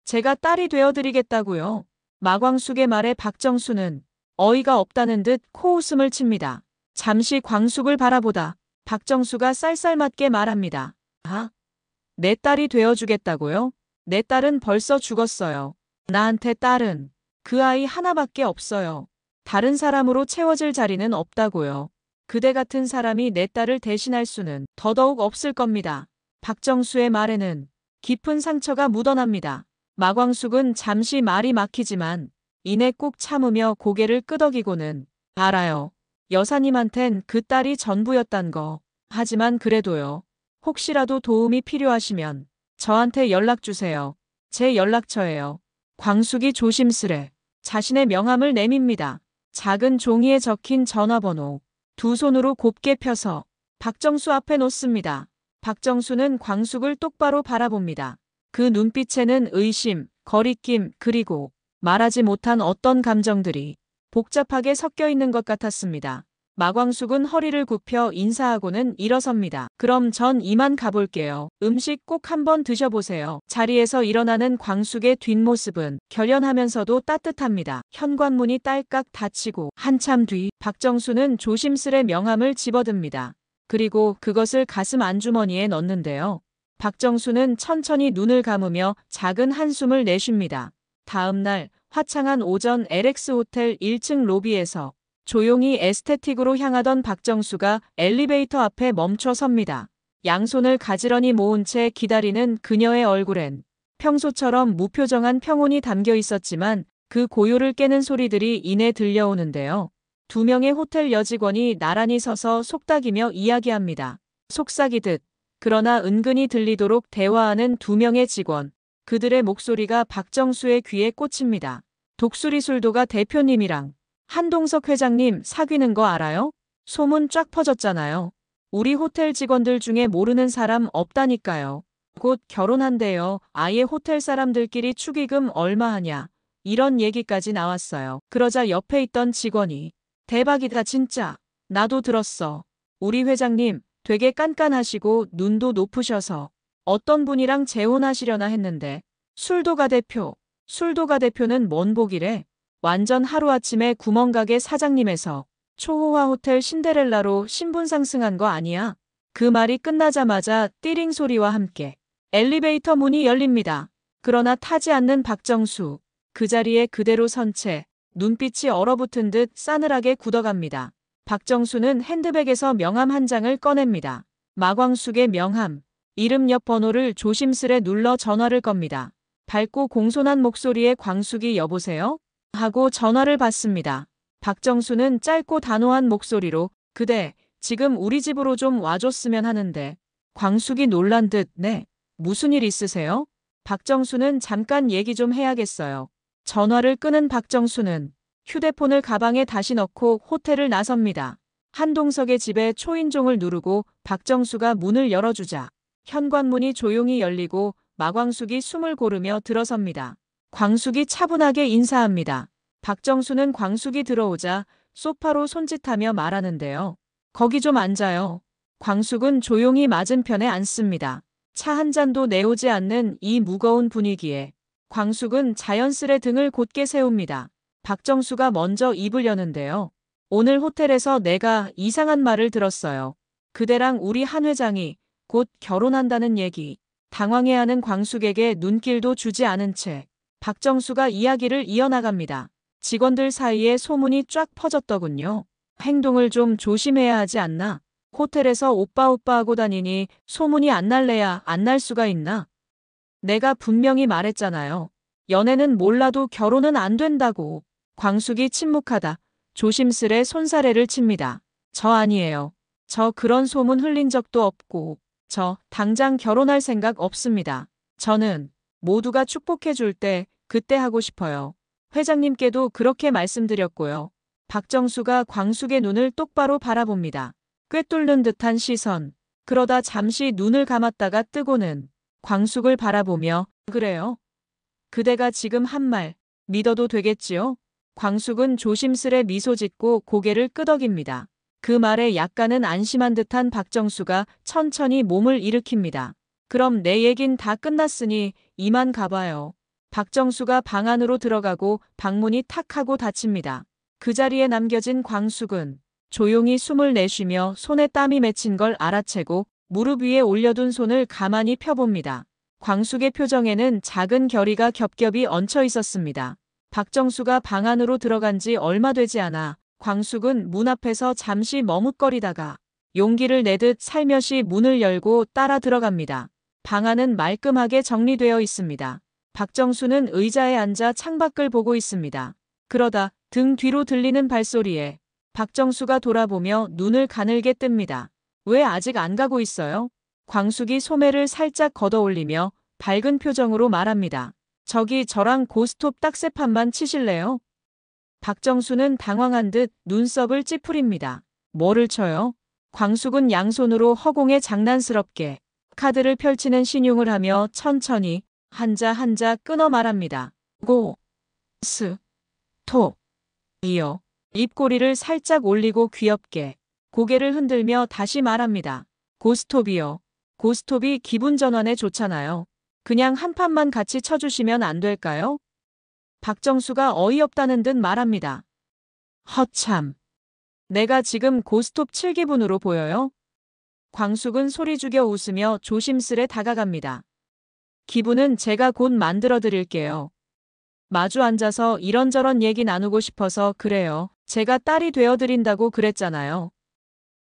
제가 딸이 되어드리겠다고요. 마광숙의 말에 박정수는 어이가 없다는 듯 코웃음을 칩니다. 잠시 광숙을 바라보다 박정수가 쌀쌀맞게 말합니다. 아, 내 딸이 되어주겠다고요? 내 딸은 벌써 죽었어요. 나한테 딸은 그 아이 하나밖에 없어요. 다른 사람으로 채워질 자리는 없다고요. 그대 같은 사람이 내 딸을 대신할 수는 더더욱 없을 겁니다. 박정수의 말에는 깊은 상처가 묻어납니다. 마광숙은 잠시 말이 막히지만 이내 꾹 참으며 고개를 끄덕이고는 알아요. 여사님한텐 그 딸이 전부였단 거. 하지만 그래도요. 혹시라도 도움이 필요하시면 저한테 연락 주세요. 제 연락처예요. 광숙이 조심스레 자신의 명함을 내밉니다. 작은 종이에 적힌 전화번호. 두 손으로 곱게 펴서 박정수 앞에 놓습니다. 박정수는 광숙을 똑바로 바라봅니다. 그 눈빛에는 의심, 거리낌, 그리고 말하지 못한 어떤 감정들이 복잡하게 섞여 있는 것 같았습니다. 마광숙은 허리를 굽혀 인사하고는 일어섭니다. 그럼 전 이만 가볼게요. 음식 꼭 한번 드셔보세요. 자리에서 일어나는 광숙의 뒷모습은 결연하면서도 따뜻합니다. 현관문이 딸깍 닫히고 한참 뒤 박정수는 조심스레 명함을 집어듭니다. 그리고 그것을 가슴 안주머니에 넣는데요. 박정수는 천천히 눈을 감으며 작은 한숨을 내쉽니다. 다음 날 화창한 오전 LX 호텔 1층 로비에서 조용히 에스테틱으로 향하던 박정수가 엘리베이터 앞에 멈춰 섭니다. 양손을 가지런히 모은 채 기다리는 그녀의 얼굴엔 평소처럼 무표정한 평온이 담겨 있었지만 그 고요를 깨는 소리들이 이내 들려오는데요. 두 명의 호텔 여직원이 나란히 서서 속닥이며 이야기합니다. 속삭이듯 그러나 은근히 들리도록 대화하는 두 명의 직원. 그들의 목소리가 박정수의 귀에 꽂힙니다. 독수리 술도가 대표님이랑 한동석 회장님 사귀는 거 알아요? 소문 쫙 퍼졌잖아요. 우리 호텔 직원들 중에 모르는 사람 없다니까요. 곧 결혼한대요. 아예 호텔 사람들끼리 축의금 얼마 하냐. 이런 얘기까지 나왔어요. 그러자 옆에 있던 직원이 대박이다 진짜. 나도 들었어. 우리 회장님 되게 깐깐하시고 눈도 높으셔서 어떤 분이랑 재혼하시려나 했는데 술도가 대표는 뭔 복이래? 완전 하루아침에 구멍가게 사장님에서 초호화 호텔 신데렐라로 신분 상승한 거 아니야? 그 말이 끝나자마자 띠링 소리와 함께 엘리베이터 문이 열립니다. 그러나 타지 않는 박정수. 그 자리에 그대로 선 채 눈빛이 얼어붙은 듯 싸늘하게 굳어갑니다. 박정수는 핸드백에서 명함 한 장을 꺼냅니다. 마광숙의 명함. 이름 옆 번호를 조심스레 눌러 전화를 겁니다. 밝고 공손한 목소리에 광숙이 여보세요? 하고 전화를 받습니다. 박정수는 짧고 단호한 목소리로 그대 지금 우리 집으로 좀 와줬으면 하는데. 광숙이 놀란 듯 네. 무슨 일 있으세요? 박정수는 잠깐 얘기 좀 해야겠어요. 전화를 끄는 박정수는 휴대폰을 가방에 다시 넣고 호텔을 나섭니다. 한동석의 집에 초인종을 누르고 박정수가 문을 열어주자 현관문이 조용히 열리고 마광숙이 숨을 고르며 들어섭니다. 광숙이 차분하게 인사합니다. 박정수는 광숙이 들어오자 소파로 손짓하며 말하는데요. 거기 좀 앉아요. 광숙은 조용히 맞은편에 앉습니다. 차 한 잔도 내오지 않는 이 무거운 분위기에 광숙은 자연스레 등을 곧게 세웁니다. 박정수가 먼저 입을 여는데요. 오늘 호텔에서 내가 이상한 말을 들었어요. 그대랑 우리 한 회장이 곧 결혼한다는 얘기. 당황해하는 광숙에게 눈길도 주지 않은 채 박정수가 이야기를 이어나갑니다. 직원들 사이에 소문이 쫙 퍼졌더군요. 행동을 좀 조심해야 하지 않나? 호텔에서 오빠 하고 다니니 소문이 안 날래야 안 날 수가 있나? 내가 분명히 말했잖아요. 연애는 몰라도 결혼은 안 된다고. 광숙이 침묵하다 조심스레 손사래를 칩니다. 저 아니에요. 저 그런 소문 흘린 적도 없고 저 당장 결혼할 생각 없습니다. 저는 모두가 축복해 줄 때 그때 하고 싶어요. 회장님께도 그렇게 말씀드렸고요. 박정수가 광숙의 눈을 똑바로 바라봅니다. 꿰뚫는 듯한 시선. 그러다 잠시 눈을 감았다가 뜨고는 광숙을 바라보며 그래요? 그대가 지금 한 말 믿어도 되겠지요? 광숙은 조심스레 미소 짓고 고개를 끄덕입니다. 그 말에 약간은 안심한 듯한 박정수가 천천히 몸을 일으킵니다. 그럼 내 얘긴 다 끝났으니 이만 가봐요. 박정수가 방 안으로 들어가고 방문이 탁 하고 닫힙니다. 그 자리에 남겨진 광숙은 조용히 숨을 내쉬며 손에 땀이 맺힌 걸 알아채고 무릎 위에 올려둔 손을 가만히 펴봅니다. 광숙의 표정에는 작은 결의가 겹겹이 얹혀 있었습니다. 박정수가 방 안으로 들어간 지 얼마 되지 않아 광숙은 문 앞에서 잠시 머뭇거리다가 용기를 내듯 살며시 문을 열고 따라 들어갑니다. 방 안은 말끔하게 정리되어 있습니다. 박정수는 의자에 앉아 창밖을 보고 있습니다. 그러다 등 뒤로 들리는 발소리에 박정수가 돌아보며 눈을 가늘게 뜹니다. 왜 아직 안 가고 있어요? 광숙이 소매를 살짝 걷어올리며 밝은 표정으로 말합니다. 저기 저랑 고스톱 딱세 판만 치실래요? 박정수는 당황한 듯 눈썹을 찌푸립니다. 뭐를 쳐요? 광숙은 양손으로 허공에 장난스럽게 카드를 펼치는 신용을 하며 천천히 한자 한자 끊어 말합니다. 고, 스, 토, 이어. 입꼬리를 살짝 올리고 귀엽게 고개를 흔들며 다시 말합니다. 고스톱이요. 고스톱이 기분 전환에 좋잖아요. 그냥 한 판만 같이 쳐주시면 안 될까요? 박정수가 어이없다는 듯 말합니다. 허참. 내가 지금 고스톱 칠 기분으로 보여요? 광숙은 소리 죽여 웃으며 조심스레 다가갑니다. 기분은 제가 곧 만들어 드릴게요. 마주 앉아서 이런저런 얘기 나누고 싶어서 그래요. 제가 딸이 되어 드린다고 그랬잖아요.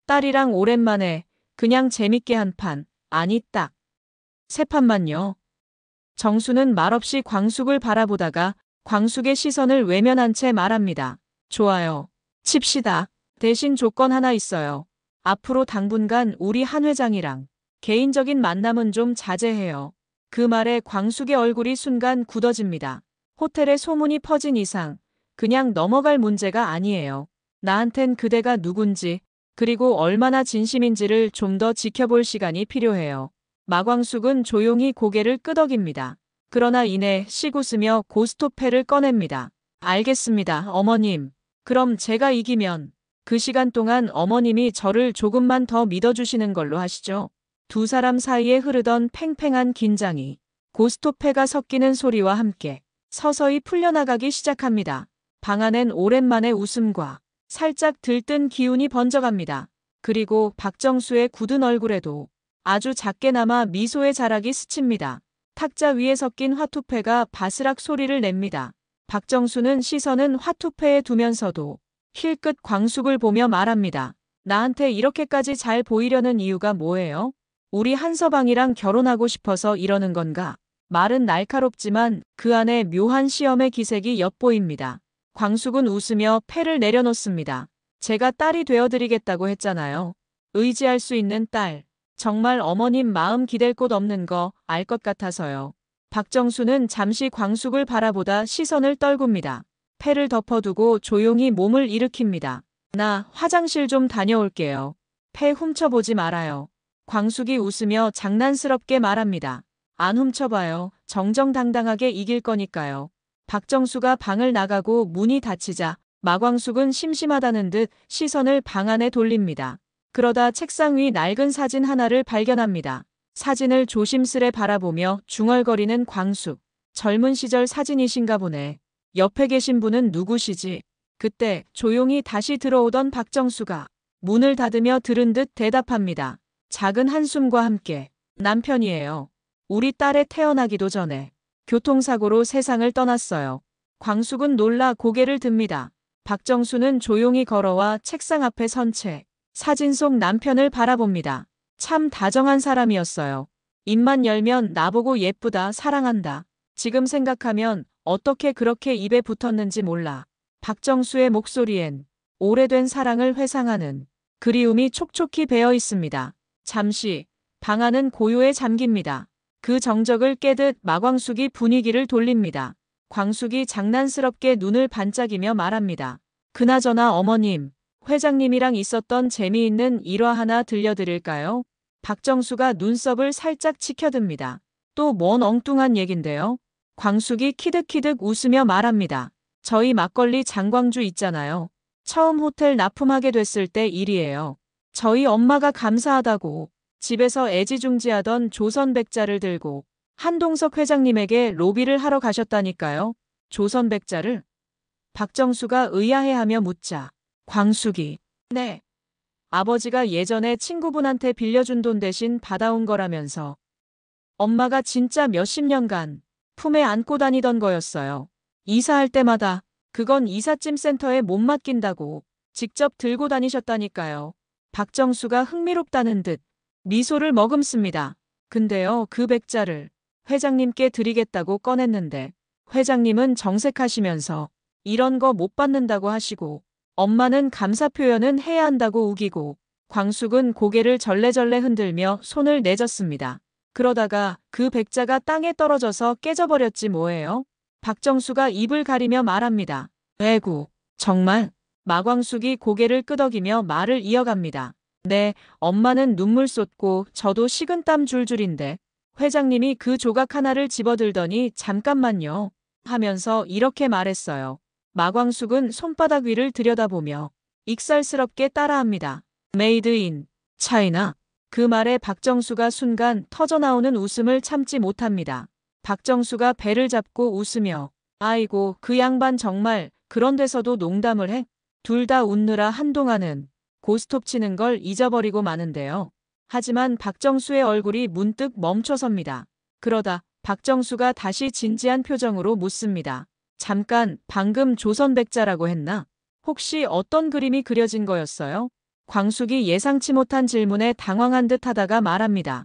딸이랑 오랜만에 그냥 재밌게 한 판, 아니 딱 세 판만요. 정수는 말없이 광숙을 바라보다가 광숙의 시선을 외면한 채 말합니다. 좋아요. 칩시다. 대신 조건 하나 있어요. 앞으로 당분간 우리 한 회장이랑 개인적인 만남은 좀 자제해요. 그 말에 광숙의 얼굴이 순간 굳어집니다. 호텔에 소문이 퍼진 이상 그냥 넘어갈 문제가 아니에요. 나한텐 그대가 누군지 그리고 얼마나 진심인지를 좀 더 지켜볼 시간이 필요해요. 마광숙은 조용히 고개를 끄덕입니다. 그러나 이내 씩 웃으며 고스톱패를 꺼냅니다. 알겠습니다, 어머님. 그럼 제가 이기면 그 시간 동안 어머님이 저를 조금만 더 믿어주시는 걸로 하시죠. 두 사람 사이에 흐르던 팽팽한 긴장이 고스톱패가 섞이는 소리와 함께 서서히 풀려나가기 시작합니다. 방 안엔 오랜만에 웃음과 살짝 들뜬 기운이 번져갑니다. 그리고 박정수의 굳은 얼굴에도 아주 작게나마 미소의 자락이 스칩니다. 탁자 위에 섞인 화투패가 바스락 소리를 냅니다. 박정수는 시선은 화투패에 두면서도 힐끗 광숙을 보며 말합니다. 나한테 이렇게까지 잘 보이려는 이유가 뭐예요? 우리 한서방이랑 결혼하고 싶어서 이러는 건가? 말은 날카롭지만 그 안에 묘한 시험의 기색이 엿보입니다. 광숙은 웃으며 패를 내려놓습니다. 제가 딸이 되어드리겠다고 했잖아요. 의지할 수 있는 딸. 정말 어머님 마음 기댈 곳 없는 거 알 것 같아서요. 박정수는 잠시 광숙을 바라보다 시선을 떨굽니다. 패를 덮어두고 조용히 몸을 일으킵니다. 나 화장실 좀 다녀올게요. 패 훔쳐보지 말아요. 광숙이 웃으며 장난스럽게 말합니다. 안 훔쳐봐요. 정정당당하게 이길 거니까요. 박정수가 방을 나가고 문이 닫히자 마광숙은 심심하다는 듯 시선을 방 안에 돌립니다. 그러다 책상 위 낡은 사진 하나를 발견합니다. 사진을 조심스레 바라보며 중얼거리는 광숙. 젊은 시절 사진이신가 보네. 옆에 계신 분은 누구시지? 그때 조용히 다시 들어오던 박정수가 문을 닫으며 들은 듯 대답합니다. 작은 한숨과 함께 남편이에요. 우리 딸의 태어나기도 전에 교통사고로 세상을 떠났어요. 광숙은 놀라 고개를 듭니다. 박정수는 조용히 걸어와 책상 앞에 선 채 사진 속 남편을 바라봅니다. 참 다정한 사람이었어요. 입만 열면 나보고 예쁘다, 사랑한다. 지금 생각하면 어떻게 그렇게 입에 붙었는지 몰라. 박정수의 목소리엔 오래된 사랑을 회상하는 그리움이 촉촉히 배어 있습니다. 잠시 방 안은 고요에 잠깁니다. 그 정적을 깨듯 마광숙이 분위기를 돌립니다. 광숙이 장난스럽게 눈을 반짝이며 말합니다. 그나저나 어머님, 회장님이랑 있었던 재미있는 일화 하나 들려드릴까요? 박정수가 눈썹을 살짝 치켜듭니다. 또 뭔 엉뚱한 얘긴데요? 광숙이 키득키득 웃으며 말합니다. 저희 막걸리 장광주 있잖아요. 처음 호텔 납품하게 됐을 때 일이에요. 저희 엄마가 감사하다고 집에서 애지중지하던 조선백자를 들고 한동석 회장님에게 로비를 하러 가셨다니까요. 조선백자를? 박정수가 의아해하며 묻자 광숙이 네. 아버지가 예전에 친구분한테 빌려준 돈 대신 받아온 거라면서 엄마가 진짜 몇십 년간 품에 안고 다니던 거였어요. 이사할 때마다 그건 이삿짐 센터에 못 맡긴다고 직접 들고 다니셨다니까요. 박정수가 흥미롭다는 듯 미소를 머금습니다. 근데요, 그 백자를 회장님께 드리겠다고 꺼냈는데 회장님은 정색하시면서 이런 거 못 받는다고 하시고 엄마는 감사 표현은 해야 한다고 우기고 광숙은 고개를 절레절레 흔들며 손을 내젓습니다. 그러다가 그 백자가 땅에 떨어져서 깨져버렸지 뭐예요? 박정수가 입을 가리며 말합니다. 에구, 정말? 마광숙이 고개를 끄덕이며 말을 이어갑니다. 네, 엄마는 눈물 쏟고 저도 식은땀 줄줄인데 회장님이 그 조각 하나를 집어들더니 잠깐만요 하면서 이렇게 말했어요. 마광숙은 손바닥 위를 들여다보며 익살스럽게 따라합니다. 메이드 인 차이나. 그 말에 박정수가 순간 터져나오는 웃음을 참지 못합니다. 박정수가 배를 잡고 웃으며 아이고 그 양반 정말 그런 데서도 농담을 해? 둘 다 웃느라 한동안은 고스톱 치는 걸 잊어버리고 마는데요. 하지만 박정수의 얼굴이 문득 멈춰섭니다. 그러다 박정수가 다시 진지한 표정으로 묻습니다. 잠깐 방금 조선백자라고 했나? 혹시 어떤 그림이 그려진 거였어요? 광숙이 예상치 못한 질문에 당황한 듯 하다가 말합니다.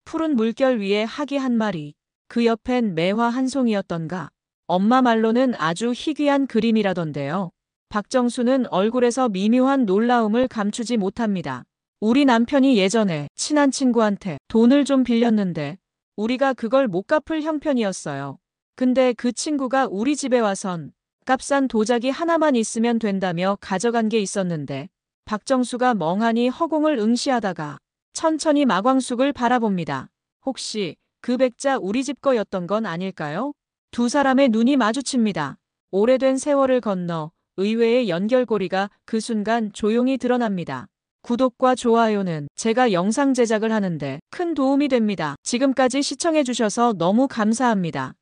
푸른 물결 위에 하기 한 마리, 그 옆엔 매화 한 송이였던가. 엄마 말로는 아주 희귀한 그림이라던데요. 박정수는 얼굴에서 미묘한 놀라움을 감추지 못합니다. 우리 남편이 예전에 친한 친구한테 돈을 좀 빌렸는데 우리가 그걸 못 갚을 형편이었어요. 근데 그 친구가 우리 집에 와선 값싼 도자기 하나만 있으면 된다며 가져간 게 있었는데 박정수가 멍하니 허공을 응시하다가 천천히 마광숙을 바라봅니다. 혹시 그 백자 우리 집 거였던 건 아닐까요? 두 사람의 눈이 마주칩니다. 오래된 세월을 건너 의외의 연결고리가 그 순간 조용히 드러납니다. 구독과 좋아요는 제가 영상 제작을 하는데 큰 도움이 됩니다. 지금까지 시청해주셔서 너무 감사합니다.